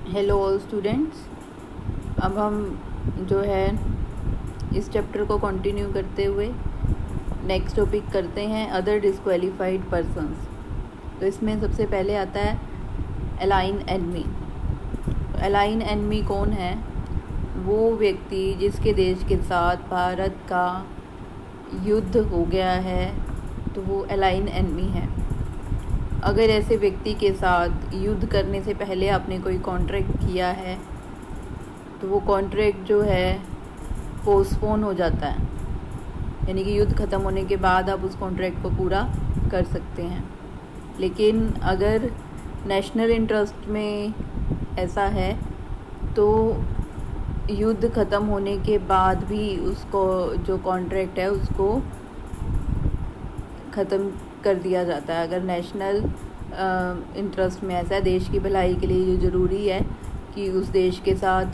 Hello all students. अब हम जो है इस चैप्टर को कंटिन्यू करते हुए नेक्स्ट टॉपिक करते हैं अदर डिस्क्वालीफाइड पर्सन्स। तो इसमें सबसे पहले आता है अलाइन एनमी। अलाइन एनमी कौन है? वो व्यक्ति जिसके देश के साथ भारत का युद्ध हो गया है, तो वो अलाइन एनमी है। अगर ऐसे व्यक्ति के साथ युद्ध करने से पहले आपने कोई कॉन्ट्रैक्ट किया है तो वो कॉन्ट्रैक्ट जो है पोस्टपोन हो जाता है, यानी कि युद्ध ख़त्म होने के बाद आप उस कॉन्ट्रैक्ट को पूरा कर सकते हैं। लेकिन अगर नेशनल इंटरेस्ट में ऐसा है तो युद्ध ख़त्म होने के बाद भी उसको जो कॉन्ट्रैक्ट है उसको ख़त्म कर दिया जाता है। अगर नेशनल इंटरेस्ट में ऐसा है, देश की भलाई के लिए ये ज़रूरी है कि उस देश के साथ,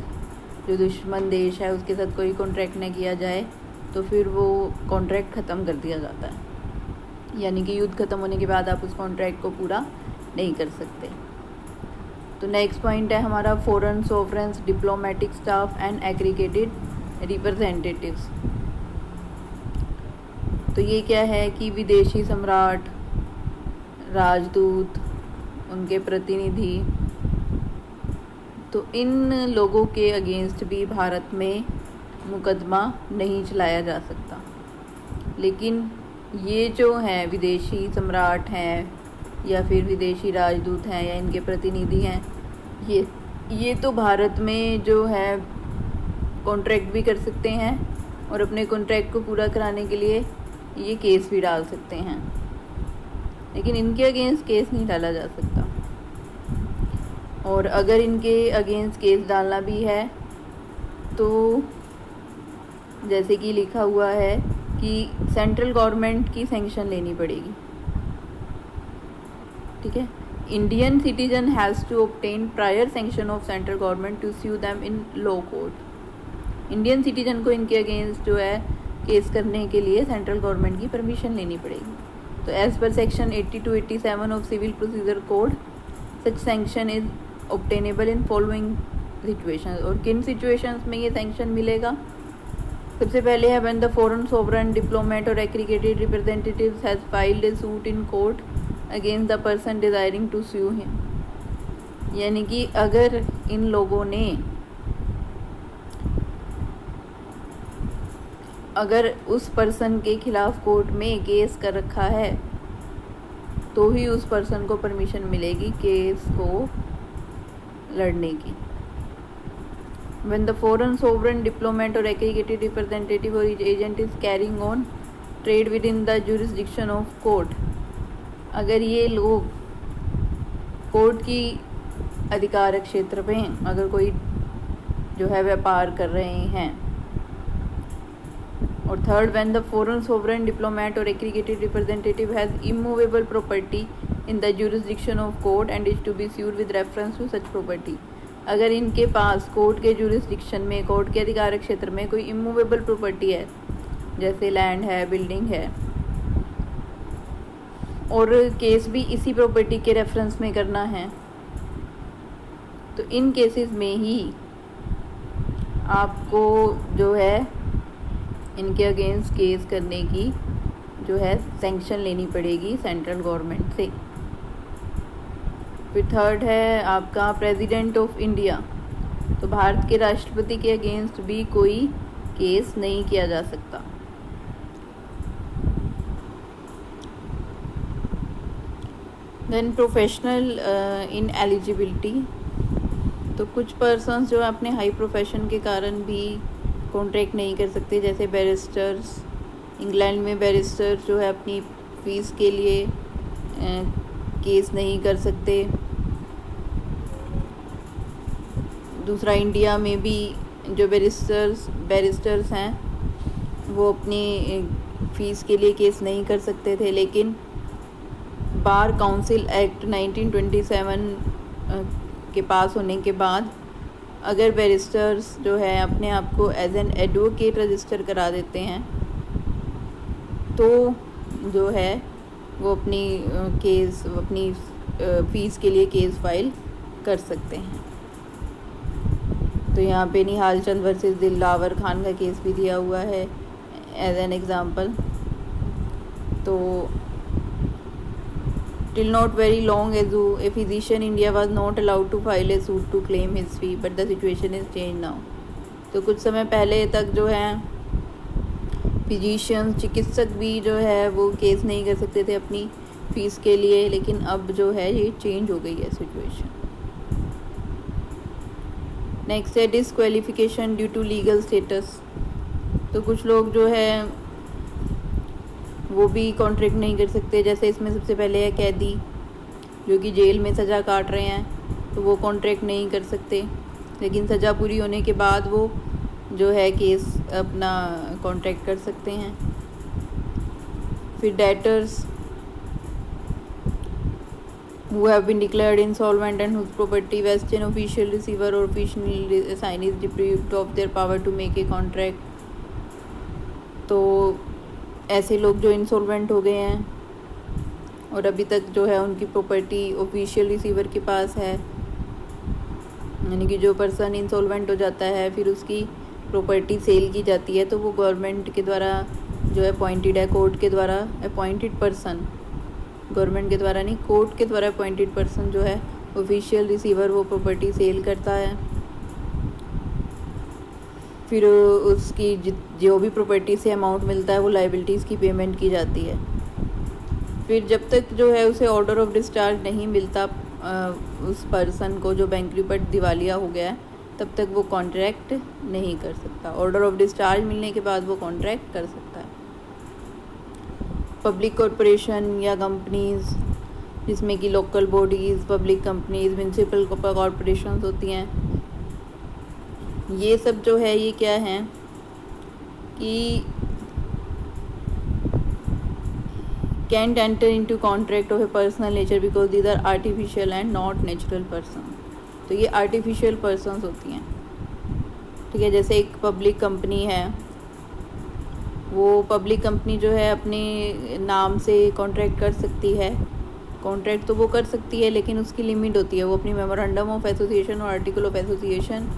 जो दुश्मन देश है उसके साथ कोई कॉन्ट्रैक्ट न किया जाए, तो फिर वो कॉन्ट्रैक्ट ख़त्म कर दिया जाता है। यानी कि युद्ध ख़त्म होने के बाद आप उस कॉन्ट्रैक्ट को पूरा नहीं कर सकते। तो नेक्स्ट पॉइंट है हमारा foreign sovereigns, diplomatic staff and aggregated representatives. तो ये क्या है कि विदेशी सम्राट, राजदूत, उनके प्रतिनिधि, तो इन लोगों के अगेंस्ट भी भारत में मुकदमा नहीं चलाया जा सकता। लेकिन ये जो हैं विदेशी सम्राट हैं या फिर विदेशी राजदूत हैं या इनके प्रतिनिधि हैं, ये तो भारत में जो है कॉन्ट्रैक्ट भी कर सकते हैं और अपने कॉन्ट्रैक्ट को पूरा कराने के लिए ये केस भी डाल सकते हैं, लेकिन इनके अगेंस्ट केस नहीं डाला जा सकता। और अगर इनके अगेंस्ट केस डालना भी है तो जैसे कि लिखा हुआ है कि सेंट्रल गवर्नमेंट की सैंक्शन लेनी पड़ेगी। ठीक है, Indian citizen has to obtain prior sanction of central government to sue them in law court. Indian citizen को इनके अगेंस्ट जो है केस करने के लिए सेंट्रल गवर्नमेंट की परमिशन लेनी पड़ेगी। तो as per section 80 to 87 of civil procedure code, such sanction is obtainable in following situations. और किन सिचुएशंस में ये सैंक्शन मिलेगा? सबसे पहले है when the foreign sovereign, diplomat और aggregated representatives has filed a suit in court against the person desiring to sue him. यानी कि अगर इन लोगों ने अगर उस पर्सन के खिलाफ कोर्ट में केस कर रखा है तो ही उस पर्सन को परमिशन मिलेगी केस को लड़ने की। When the foreign sovereign, diplomat or aggregated representative or his agent is carrying on trade within the jurisdiction of court, अगर ये लोग कोर्ट की अधिकारक क्षेत्र में अगर कोई जो है व्यापार कर रहे हैं। और third, when the foreign sovereign, diplomat और aggregated representative has immovable property in the jurisdiction of court and is to be sued with reference to such property. अगर इनके पास कोर्ट के जुरिसडिक्शन में, कोर्ट के अधिकारक क्षेत्र में कोई इमूवेबल प्रॉपर्टी है, जैसे लैंड है, बिल्डिंग है, और केस भी इसी प्रॉपर्टी के रेफरेंस में करना है, तो इन केसेस में ही आपको जो है इनके अगेंस्ट केस करने की जो है सैंक्शन लेनी पड़ेगी सेंट्रल गवर्नमेंट से। फिर थर्ड है आपका प्रेसिडेंट ऑफ इंडिया। तो भारत के राष्ट्रपति के अगेंस्ट भी कोई केस नहीं किया जा सकता। Then professional in eligibility. तो कुछ पर्सन्स जो अपने हाई प्रोफेशन के कारण भी कॉन्ट्रैक्ट नहीं कर सकते, जैसे बैरिस्टर्स। इंग्लैंड में बैरिस्टर जो है अपनी फीस के लिए केस नहीं कर सकते। दूसरा, इंडिया में भी जो बैरिस्टर्स हैं वो अपनी फ़ीस के लिए केस नहीं कर सकते थे, लेकिन बार काउंसिल एक्ट 1927 के पास होने के बाद अगर बैरिस्टर्स जो है अपने आप को एज एन एडवोकेट रजिस्टर करा देते हैं तो जो है वो अपनी फ़ीस के लिए केस फाइल कर सकते हैं। तो यहाँ पे निहाल चंद वर्सेस दिलावर खान का केस भी दिया हुआ है एज एन एग्जाम्पल। तो till not very long ago a physician India was not allowed to file a suit to claim his fee, but the situation is changed now। तो कुछ समय पहले तक जो है फिजिशियन चिकित्सक भी जो है वो केस नहीं कर सकते थे अपनी फीस के लिए, लेकिन अब जो है ये चेंज हो गई है सिचुएशन। नेक्स्ट है disqualification due to legal status. तो कुछ लोग जो है वो भी कॉन्ट्रैक्ट नहीं कर सकते, जैसे इसमें सबसे पहले है कैदी जो कि जेल में सज़ा काट रहे हैं, तो वो कॉन्ट्रैक्ट नहीं कर सकते, लेकिन सज़ा पूरी होने के बाद वो जो है केस अपना कॉन्ट्रैक्ट कर सकते हैं। फिर debtors who have been declared insolvent and whose property vests in official receiver or official assignee is deprived of their power to make a contract। तो ऐसे लोग जो इंसॉल्वेंट हो गए हैं और अभी तक जो है उनकी प्रॉपर्टी ऑफिशियल रिसीवर के पास है, यानी कि जो पर्सन इंसॉल्वेंट हो जाता है फिर उसकी प्रॉपर्टी सेल की जाती है, तो वो गवर्नमेंट के द्वारा जो है अपॉइंटेड है, कोर्ट के द्वारा अपॉइंटेड पर्सन, गवर्नमेंट के द्वारा नहीं, कोर्ट के द्वारा अपॉइंटेड पर्सन जो है ऑफिशियल रिसीवर वो प्रॉपर्टी सेल करता है। फिर उसकी जो भी प्रॉपर्टी से अमाउंट मिलता है वो लाइबिलिटीज़ की पेमेंट की जाती है। फिर जब तक जो है उसे ऑर्डर ऑफ डिस्चार्ज नहीं मिलता उस पर्सन को जो बैंकरप्ट दिवालिया हो गया है, तब तक वो कॉन्ट्रैक्ट नहीं कर सकता। ऑर्डर ऑफ डिस्चार्ज मिलने के बाद वो कॉन्ट्रैक्ट कर सकता है। पब्लिक कॉरपोरेशन या कंपनीज़ जिसमें कि local bodies, public companies, municipal corporations होती हैं, ये सब जो है ये क्या है कि can't enter into contract of a personal nature because these are artificial and not natural person. तो ये आर्टिफिशियल पर्सन्स होती हैं, ठीक है। जैसे एक पब्लिक कंपनी है, वो पब्लिक कंपनी जो है अपने नाम से कॉन्ट्रैक्ट कर सकती है, कॉन्ट्रैक्ट तो वो कर सकती है लेकिन उसकी लिमिट होती है। वो अपनी मेमोरेंडम ऑफ एसोसिएशन और आर्टिकल ऑफ एसोसिएशन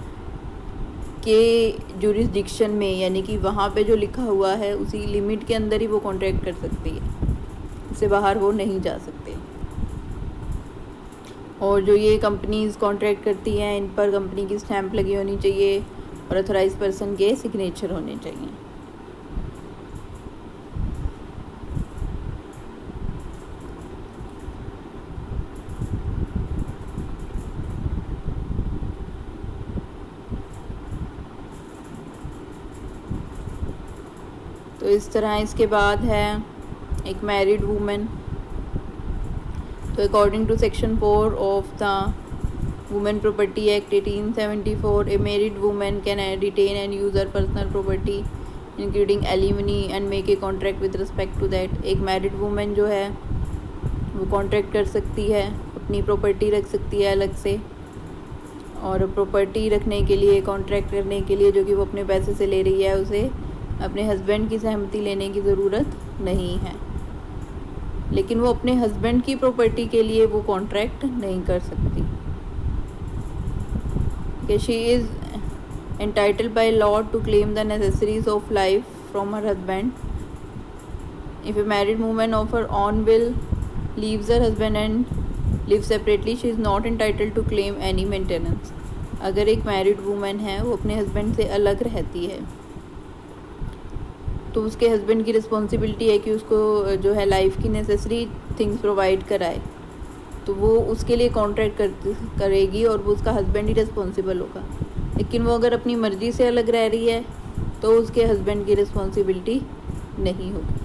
के जुरिस्डिक्शन में, यानी कि वहाँ पे जो लिखा हुआ है उसी लिमिट के अंदर ही वो कॉन्ट्रैक्ट कर सकती है, इससे बाहर वो नहीं जा सकते। और जो ये कंपनीज़ कॉन्ट्रैक्ट करती हैं इन पर कंपनी की स्टैंप लगी होनी चाहिए और अथोराइज पर्सन के सिग्नेचर होने चाहिए। तो इस तरह इसके बाद है एक मैरिड वूमेन। तो according to section 4 of the women property act 1874 a married women can retain and use her personal property including alimony and make a contract with respect to that. एक मैरिड वूमेन जो है वो contract कर सकती है, अपनी property रख सकती है अलग से, और प्रॉपर्टी रखने के लिए, कॉन्ट्रैक्ट करने के लिए जो कि वो अपने पैसे से ले रही है, उसे अपने हस्बैंड की सहमति लेने की ज़रूरत नहीं है। लेकिन वो अपने हस्बैंड की प्रॉपर्टी के लिए वो कॉन्ट्रैक्ट नहीं कर सकती कि she is entitled by law to claim the necessaries of life from her husband. If a married women of her own will leaves her husband and live separately she is not entitled to claim any maintenance. अगर एक married women है वो अपने husband से अलग रहती है तो उसके हस्बैंड की रिस्पॉन्सिबिलिटी है कि उसको जो है लाइफ की नेसेसरी थिंग्स प्रोवाइड कराए, तो वो उसके लिए कॉन्ट्रैक्ट करेगी और वो उसका हस्बैंड ही रिस्पॉन्सिबल होगा। लेकिन वो अगर अपनी मर्ज़ी से अलग रह रही है तो उसके हस्बैंड की रिस्पॉन्सिबिलिटी नहीं होगी।